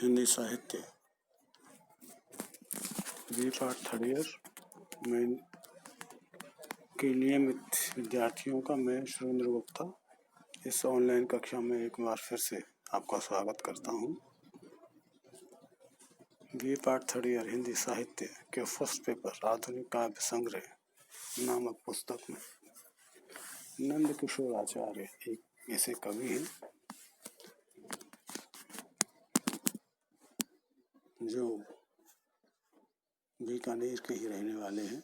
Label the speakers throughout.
Speaker 1: हिंदी साहित्य B part third year में के नियमित विद्यार्थियों का मैं सुरेंद्र गुप्ता इस ऑनलाइन कक्षा में एक बार फिर से आपका स्वागत करता हूं। B part third year Hindi साहित्य के फर्स्ट पेपर आधुनिक काव्य संग्रह नामक पुस्तक में नंद किशोर आचार्य एक ऐसे कवि हैं जो बीकानेर के ही रहने वाले हैं।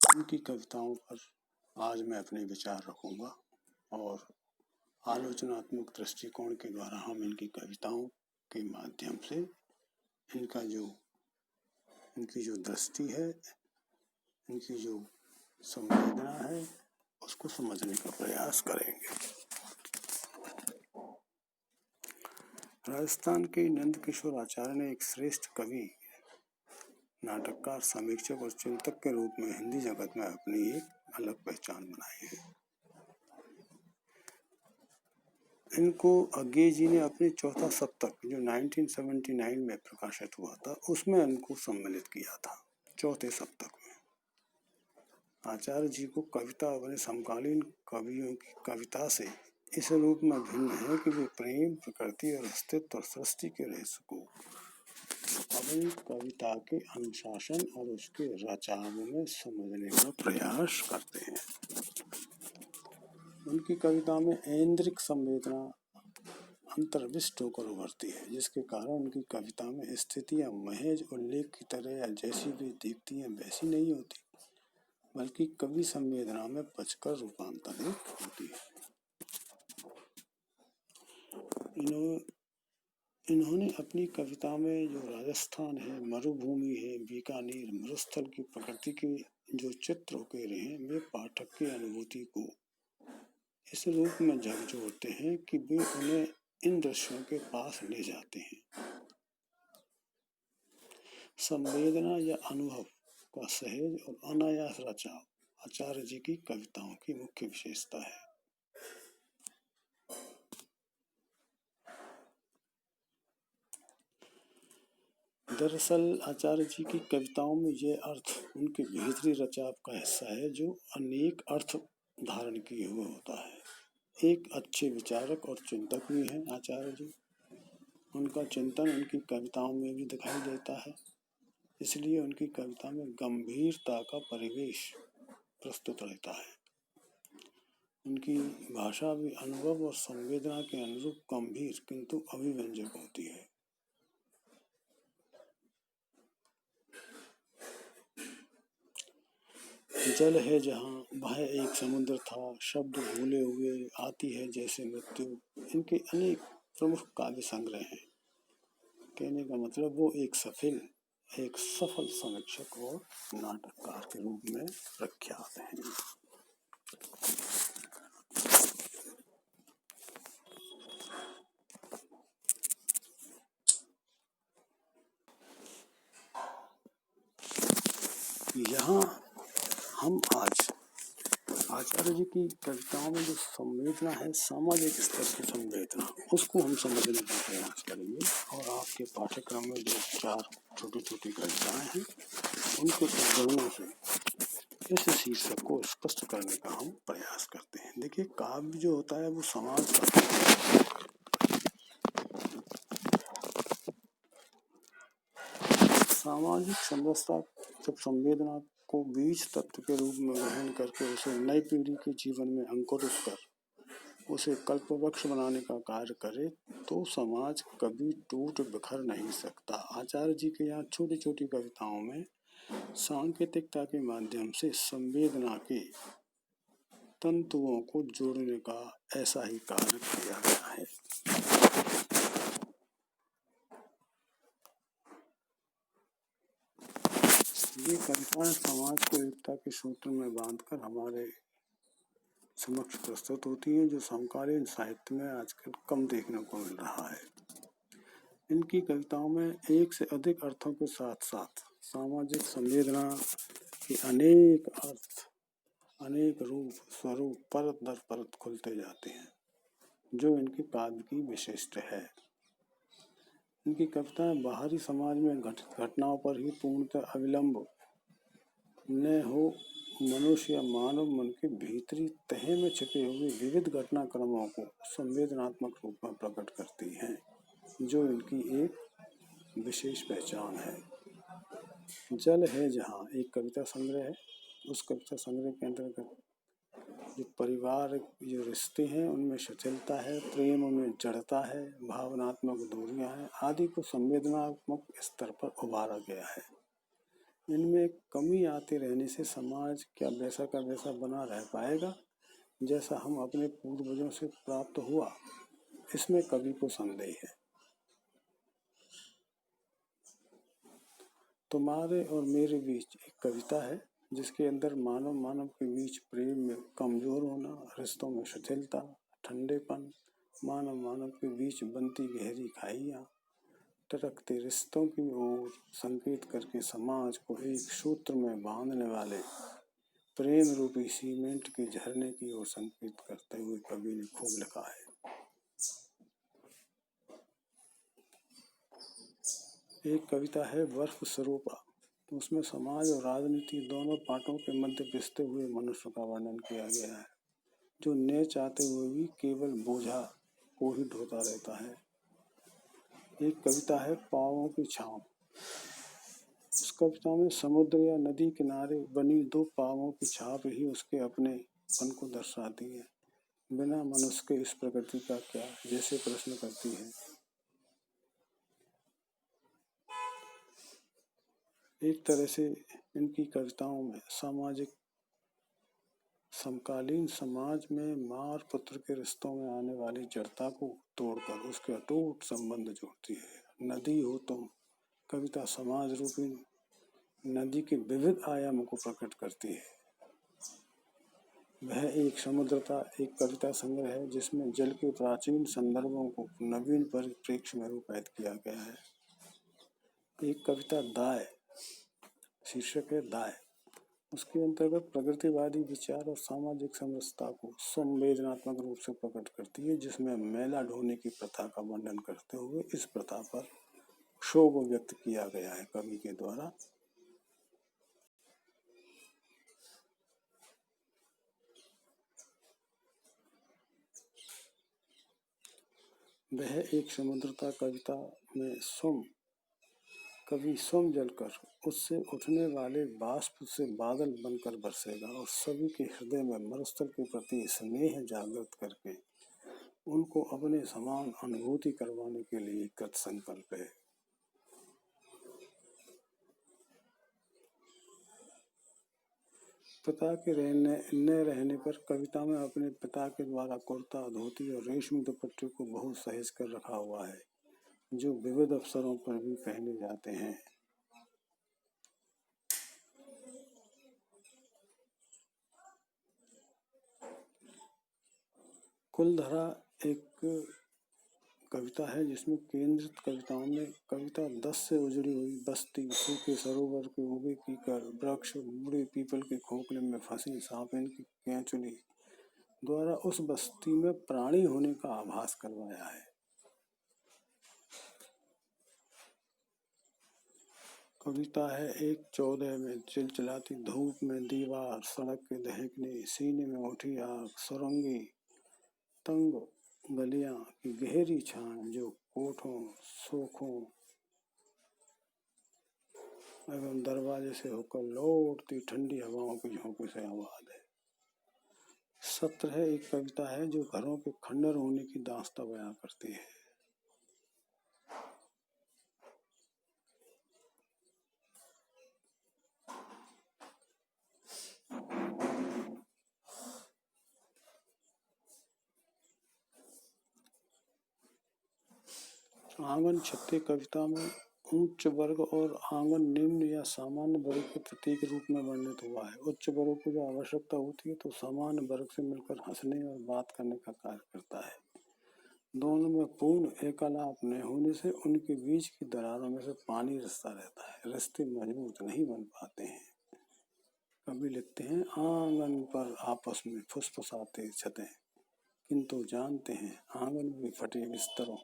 Speaker 1: उनकी कविताओं पर आज मैं अपने विचार रखूंगा और आलोचनात्मक दृष्टिकोण के द्वारा हम इनकी कविताओं के माध्यम से इनकी जो दृष्टि है, इनकी जो संवेदना है, उसको समझने का प्रयास करेंगे। राजस्थान के नंद किशोर आचार्य ने एक श्रेष्ठ कवि, नाटककार, समीक्षक और चिंतक के रूप में हिंदी जगत में अपनी एक अलग पहचान बनाई है। इनको अज्ञे जी ने अपने चौथा सप्तक जो 1979 में प्रकाशित हुआ था उसमें इनको सम्मिलित किया था। चौथे सप्तक में आचार्य जी को कविता अपने समकालीन कवियों की कविता से इस रूप में भिन्न है कि वे प्रेम, प्रकृति और अस्तित्व और सृष्टि के रहस्य को अपनी कविता के अनुशासन और उसके रचाव में समझने का प्रयास करते हैं। उनकी कविता में ऐन्द्रिक संवेदना अंतर्विष्ट होकर उभरती है, जिसके कारण उनकी कविता में स्थितियां महज उल्लेख की तरह या जैसी वे दिखती हैं वैसी नहीं होती, बल्कि कवि संवेदना में बचकर रूपांतरित होती है। इन्होंने अपनी कविता में जो राजस्थान है, मरुभूमि है, बीकानेर, मरुस्थल की प्रकृति के जो चित्र उकेरे हैं, वे पाठक की अनुभूति को इस रूप में झकझोरते हैं कि वे उन्हें इन दृश्यों के पास ले जाते हैं। संवेदना या अनुभव का सहज और अनायास रचाव आचार्य जी की कविताओं की मुख्य विशेषता है। दरअसल आचार्य जी की कविताओं में यह अर्थ उनके भीतरी रचाव का हिस्सा है जो अनेक अर्थ धारण किए हुए होता है। एक अच्छे विचारक और चिंतक भी हैं आचार्य जी। उनका चिंतन उनकी कविताओं में भी दिखाई देता है, इसलिए उनकी कविता में गंभीरता का परिवेश प्रस्तुत रहता है। उनकी भाषा भी अनुभव और संवेदना के अनुरूप गंभीर किंतु अभिव्यंजक होती है। जल है जहाँ वह एक समुद्र था, शब्द भूले हुए आती है जैसे मृत्यु, इनके अनेक प्रमुख काव्य संग्रह हैं। कहने का मतलब वो एक सफल समीक्षक और नाटककार के रूप में प्रख्यात हैं। यहाँ हम आज आचार्य जी की कविताओं में जो संवेदना है, सामाजिक स्तर की संवेदना, उसको हम समझने का प्रयास करेंगे और आपके पाठ्यक्रम में जो 4 छोटी-छोटी कविताएं हैं उनके उदाहरणों से इस शीर्षक को स्पष्ट करने का हम प्रयास करते हैं। देखिए, काव्य जो होता है वो समाज का सामाजिक समरसता जब संवेदना को बीज तत्व के रूप में ग्रहण करके उसे नई पीढ़ी के जीवन में अंकुरित कर उसे कल्पवृक्ष बनाने का कार्य करे तो समाज कभी टूट बिखर नहीं सकता। आचार्य जी के यहाँ छोटी छोटी कविताओं में सांकेतिकता के माध्यम से संवेदना के तंतुओं को जोड़ने का ऐसा ही कार्य किया गया है। ये कविताएं समाज को एकता के सूत्र में बांधकर हमारे समक्ष प्रस्तुत होती हैं, जो समकालीन साहित्य में आजकल कम देखने को मिल रहा है। इनकी कविताओं में एक से अधिक अर्थों के साथ साथ सामाजिक संवेदना के अनेक अर्थ, अनेक रूप, स्वरूप परत दर परत खुलते जाते हैं। जो इनके काव्य की विशिष्ट है। इनकी कविताएं बाहरी समाज में घटित घटनाओं पर ही पूर्णतः अविलंब न हो, मनुष्य या मानव मन के भीतरी तह में छिपे हुए विविध घटनाक्रमों को संवेदनात्मक रूप में प्रकट करती हैं, जो इनकी एक विशेष पहचान है। जल है जहाँ एक कविता संग्रह है। उस कविता संग्रह के अंतर्गत जो परिवार, जो रिश्ते हैं उनमें शिथिलता है, प्रेम में जड़ता है, भावनात्मक दूरियां हैं आदि को संवेदनात्मक स्तर पर उभारा गया है। इनमें कमी आते रहने से समाज क्या वैसा का वैसा बना रह पाएगा जैसा हम अपने पूर्वजों से प्राप्त हुआ, इसमें कवि को संदेह है। तुम्हारे और मेरे बीच एक कविता है जिसके अंदर मानव मानव के बीच प्रेम में कमजोर होना, रिश्तों में शिथिलता, ठंडेपन, मानव मानव के बीच बनती गहरी खाइयाँ, टरकते रिश्तों की ओर संकेत करके समाज को एक सूत्र में बांधने वाले प्रेम रूपी सीमेंट के झरने की ओर संकेत करते हुए कवि ने खूब लिखा है। एक कविता है वर्ष स्वरूपा। उसमें समाज और राजनीति दोनों पाटों के मध्य पिसते हुए मनुष्य का वर्णन किया गया है, जो न चाहते हुए भी केवल बोझा को ही ढोता रहता है। एक कविता है पाँवों की छाँव। उस कविता में समुद्र या नदी किनारे बनी दो पाँवों की छाप ही उसके अपनेपन को दर्शाती है। बिना मनुष्य के इस प्रकृति का क्या, जैसे प्रश्न करती है। एक तरह से इनकी कविताओं में सामाजिक समकालीन समाज में माँ और पुत्र के रिश्तों में आने वाली जड़ता को तोड़कर उसके अटूट संबंध जोड़ती है। नदी हो तुम कविता समाज रूपी नदी के विविध आयामों को प्रकट करती है। वह एक समुद्रता एक कविता संग्रह है जिसमें जल के प्राचीन संदर्भों को नवीन परिप्रेक्ष्य में रूपायित किया गया है। एक कविता दाय, शीर्षक है दाय। उसके अंतर्गत प्रगतिवादी विचार और सामाजिक समरसता को संवेदनात्मक रूप से प्रकट करती है, जिसमें मैला ढोने की प्रथा का वर्णन करते हुए इस प्रथा पर क्षोभ व्यक्त किया गया है कवि के द्वारा। वह एक समुद्रता कविता में कवि स्वयं जलकर उससे उठने वाले बाष्प से बादल बनकर बरसेगा और सभी के हृदय में मरुस्थल के प्रति स्नेह जागृत करके उनको अपने समान अनुभूति करवाने के लिए कृत संकल्प है। पिता के न रहने पर कविता में अपने पिता के द्वारा कुर्ता, धोती और रेशमी दुपट्टे को बहुत सहेज कर रखा हुआ है, जो विविध अवसरों पर भी पहने जाते हैं। कुलधरा एक कविता है जिसमें केंद्रित कविताओं में कविता 10 से उजड़ी हुई बस्ती, सूखे सरोवर के उगे कीकर, वृक्ष, बूढ़े पीपल के खोखले में फंसी सांपिन की केंचुली द्वारा उस बस्ती में प्राणी होने का आभास करवाया है। कविता है एक 14 में चिलचिलाती धूप में दीवार, सड़क के दहकने, सीने में उठी आग, सुरंगी तंग गलियां की गहरी छान जो कोठों, शोखों एवं दरवाजे से होकर लौटती ठंडी हवाओं के झोंके से आबाद है। सत्र है एक कविता है जो घरों के खंडर होने की दास्तां बयां करती है। आंगन छत्ते कविता में उच्च वर्ग और आंगन निम्न या सामान्य वर्ग के प्रतीक रूप में वर्णित हुआ है। उच्च वर्ग को जो आवश्यकता होती है तो सामान्य वर्ग से मिलकर हंसने और बात करने का कार्य करता है। दोनों में पूर्ण एकालाप न होने से उनके बीच की दरारों में से पानी रिसता रहता है, रिश्ते मजबूत नहीं बन पाते हैं। कवि लिखते हैं आंगन पर आपस में फुसफुसाते छतें, किंतु जानते हैं आंगन में फटे बिस्तरों,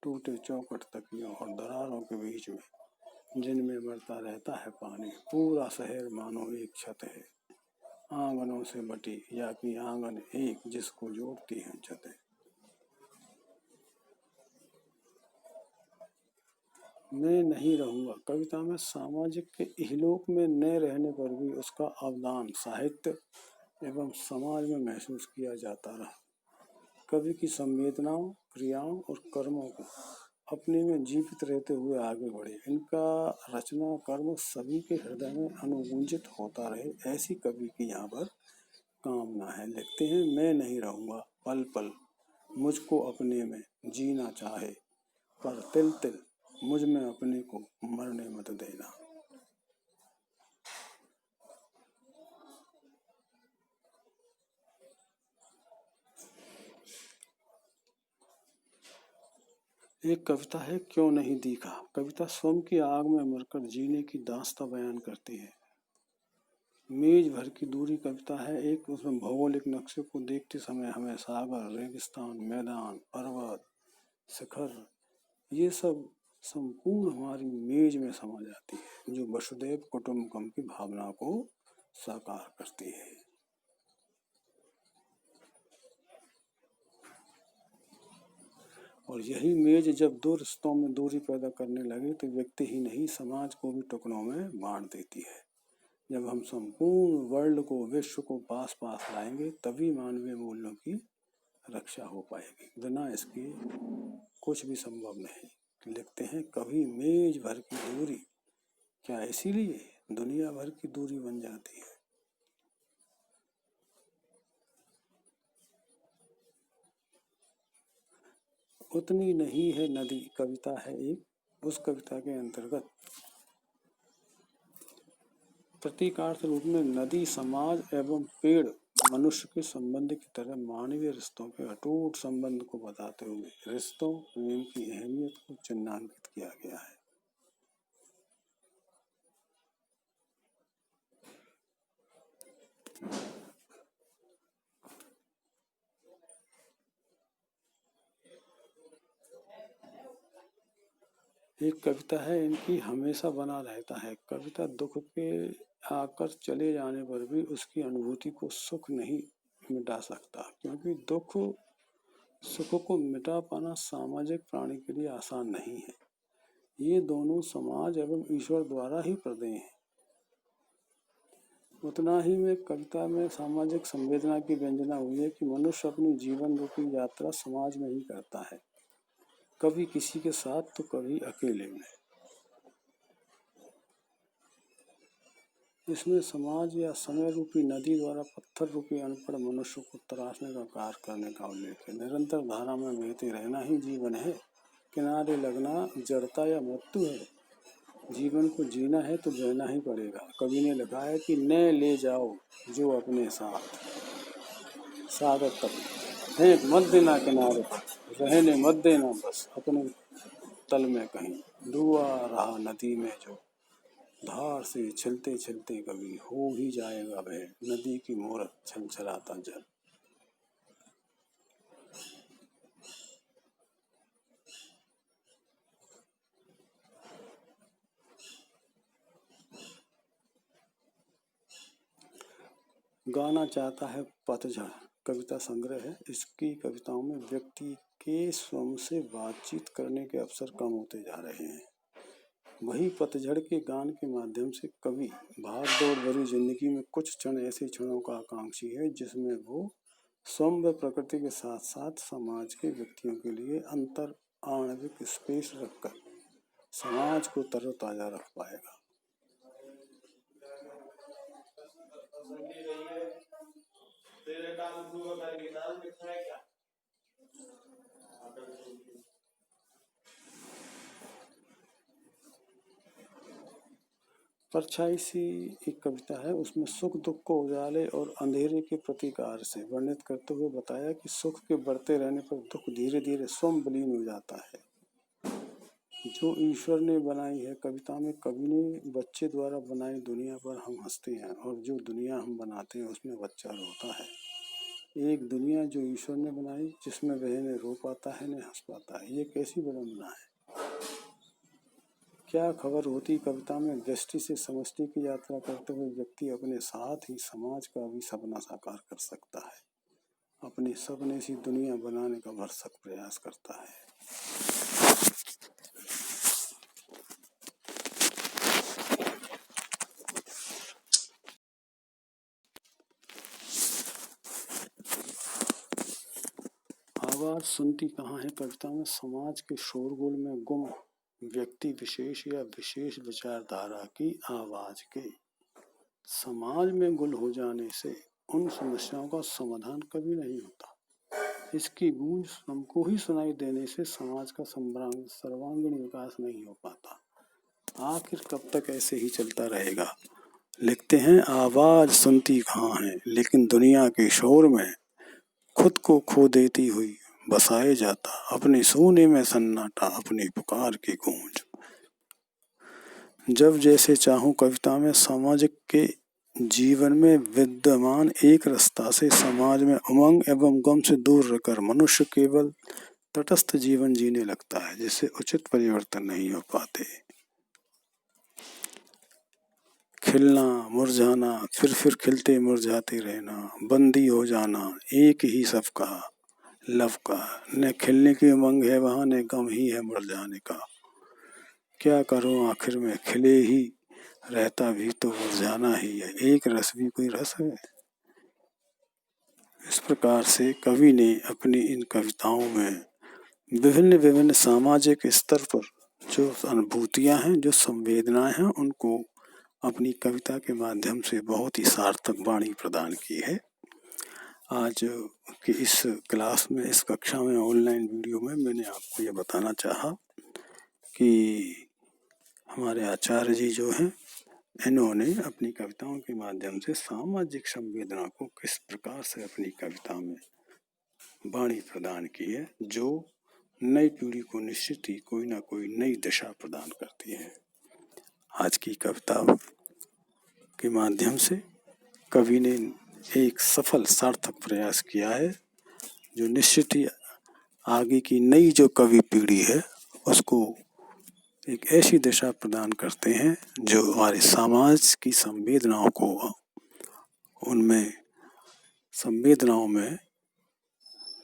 Speaker 1: टूटे चौखट तकियों और दरारों के बीच में, जिनमें बढ़ता रहता है पानी, पूरा शहर मानो एक छत है, आंगनों से बटी, या कि आंगन एक जिसको जोड़ती हैं छतें। मैं नहीं रहूंगा कविता में सामाजिक के इहलोक में न रहने पर भी उसका अवदान साहित्य एवं समाज में महसूस किया जाता रहा। कवि की संवेदनाओं, क्रियाओं और कर्मों को अपने में जीवित रहते हुए आगे बढ़े। इनका रचना कर्म सभी के हृदय में अनुगूंजित होता रहे, ऐसी कवि की यहाँ पर कामना है। लिखते हैं, मैं नहीं रहूंगा पल पल मुझको अपने में जीना चाहे, पर तिल तिल मुझ में अपने को मरने मत देना। एक कविता है, क्यों नहीं दिखा। कविता स्वयं की आग में मरकर जीने की दास्तां बयान करती है। मेज भर की दूरी कविता है एक, उसमें भौगोलिक नक्शे को देखते समय हमें सागर, रेगिस्तान, मैदान, पर्वत, शिखर, ये सब संपूर्ण हमारी मेज में समा जाती है, जो वसुधैव कुटुंबकम की भावना को साकार करती है। और यही मेज जब दो रिश्तों में दूरी पैदा करने लगे तो व्यक्ति ही नहीं समाज को भी टुकड़ों में बांट देती है। जब हम संपूर्ण वर्ल्ड को, विश्व को पास पास लाएंगे तभी मानवीय मूल्यों की रक्षा हो पाएगी, बिना इसके कुछ भी संभव नहीं। लिखते हैं, कभी मेज भर की दूरी क्या इसीलिए दुनिया भर की दूरी बन जाती है। उतनी नहीं है नदी कविता है एक, उस कविता के अंतर्गत प्रतीकार्थ रूप में नदी समाज एवं पेड़ मनुष्य के संबंध की तरह मानवीय रिश्तों के अटूट संबंध को बताते हुए रिश्तों प्रेम की अहमियत को चिन्हांकित किया गया है। एक कविता है इनकी, हमेशा बना रहता है। कविता दुख के आकर चले जाने पर भी उसकी अनुभूति को सुख नहीं मिटा सकता, क्योंकि दुख सुख को मिटा पाना सामाजिक प्राणी के लिए आसान नहीं है। ये दोनों समाज एवं ईश्वर द्वारा ही प्रदेय हैं। उतना ही में कविता में सामाजिक संवेदना की व्यंजना हुई है कि मनुष्य अपनी जीवन रूपी यात्रा समाज में ही करता है, कभी किसी के साथ तो कभी अकेले में। इसमें समाज या समय रूपी नदी द्वारा पत्थर रूपी अनपढ़ मनुष्य को तराशने का कार्य करने का उल्लेख है। निरंतर धारा में बहते रहना ही जीवन है, किनारे लगना जड़ता या मृत्यु है। जीवन को जीना है तो बहना ही पड़ेगा। कवि ने लिखा है कि न ले जाओ जो अपने साथ सागर तक, फेंक मत देना किनारे पर, रहने मत देना बस अपने तल में कहीं, डूबा रहा नदी में जो धार से चलते चलते कभी हो ही जाएगा वह नदी की मूरत छलछलाता जल। गाना चाहता है पतझड़ कविता संग्रह है। इसकी कविताओं में व्यक्ति के स्वयं से बातचीत करने के अवसर कम होते जा रहे हैं। वही पतझड़ के गान के माध्यम से कवि भाग दौड़ भरी जिंदगी में कुछ क्षण ऐसे क्षणों का आकांक्षी है जिसमें वो स्वयं व प्रकृति के साथ साथ समाज के व्यक्तियों के लिए अंतर आणविक स्पेस रखकर समाज को तरोताजा रख पाएगा। परछाई सी एक कविता है, उसमें सुख दुख को उजाले और अंधेरे के प्रतिकार से वर्णित करते हुए बताया कि सुख के बढ़ते रहने पर दुख धीरे धीरे स्वयं विलीन हो जाता है। जो ईश्वर ने बनाई है, कविता में कवि ने बच्चे द्वारा बनाई दुनिया पर हम हंसते हैं और जो दुनिया हम बनाते हैं उसमें बच्चा रोता है। एक दुनिया जो ईश्वर ने बनाई, जिसमें वह न रो पाता है न हंस पाता है, ये कैसी विडंबना है। क्या खबर होती कविता में व्यष्टि से समष्टि की यात्रा करते हुए व्यक्ति अपने साथ ही समाज का भी सपना साकार कर सकता है, अपने सपने सी दुनिया बनाने का भरसक प्रयास करता है। आवाज सुनती कहाँ है कविता में समाज के शोरगुल में गुम व्यक्ति विशेष या विशेष विचारधारा की आवाज के समाज में गुल हो जाने से उन समस्याओं का समाधान कभी नहीं होता। इसकी गूंज हमको ही सुनाई देने से समाज का सर्वांगीण विकास नहीं हो पाता। आखिर कब तक ऐसे ही चलता रहेगा। लिखते हैं आवाज सुनती कहाँ है, लेकिन दुनिया के शोर में खुद को खो देती हुई बसाए जाता अपने सोने में सन्नाटा, अपनी पुकार की गूंज। जब जैसे चाहूं कविता में सामाजिक के जीवन में विद्यमान एक रास्ता से समाज में उमंग एवं गम से दूर रहकर मनुष्य केवल तटस्थ जीवन जीने लगता है, जिससे उचित परिवर्तन नहीं हो पाते। खिलना मुरझाना, फिर खिलते मुरझाते रहना, बंदी हो जाना एक ही सबका लव का, न खिलने की उमंग है वहाँ, न गम ही है मुरझाने का। क्या करूं आखिर में खिले ही रहता भी तो मुरझाना ही है, एक रस भी कोई रस है। इस प्रकार से कवि ने अपनी इन कविताओं में विभिन्न विभिन्न सामाजिक स्तर पर जो अनुभूतियां हैं, जो संवेदनाएं हैं, उनको अपनी कविता के माध्यम से बहुत ही सार्थक वाणी प्रदान की है। आज की इस क्लास में, इस कक्षा में, ऑनलाइन वीडियो में मैंने आपको ये बताना चाहा कि हमारे आचार्य जी जो हैं, इन्होंने अपनी कविताओं के माध्यम से सामाजिक संवेदना को किस प्रकार से अपनी कविता में वाणी प्रदान की है, जो नई पीढ़ी को निश्चित ही कोई ना कोई नई दिशा प्रदान करती है। आज की कविता के माध्यम से कवि ने एक सफल सार्थक प्रयास किया है, जो निश्चित ही आगे की नई जो कवि पीढ़ी है उसको एक ऐसी दिशा प्रदान करते हैं जो हमारे समाज की संवेदनाओं को, उनमें संवेदनाओं में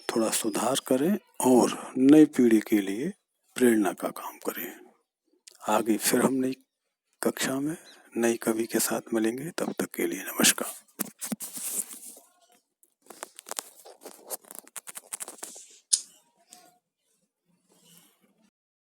Speaker 1: थोड़ा सुधार करें और नई पीढ़ी के लिए प्रेरणा का काम करें। आगे फिर हम नई कक्षा में नई कवि के साथ मिलेंगे, तब तक के लिए नमस्कार।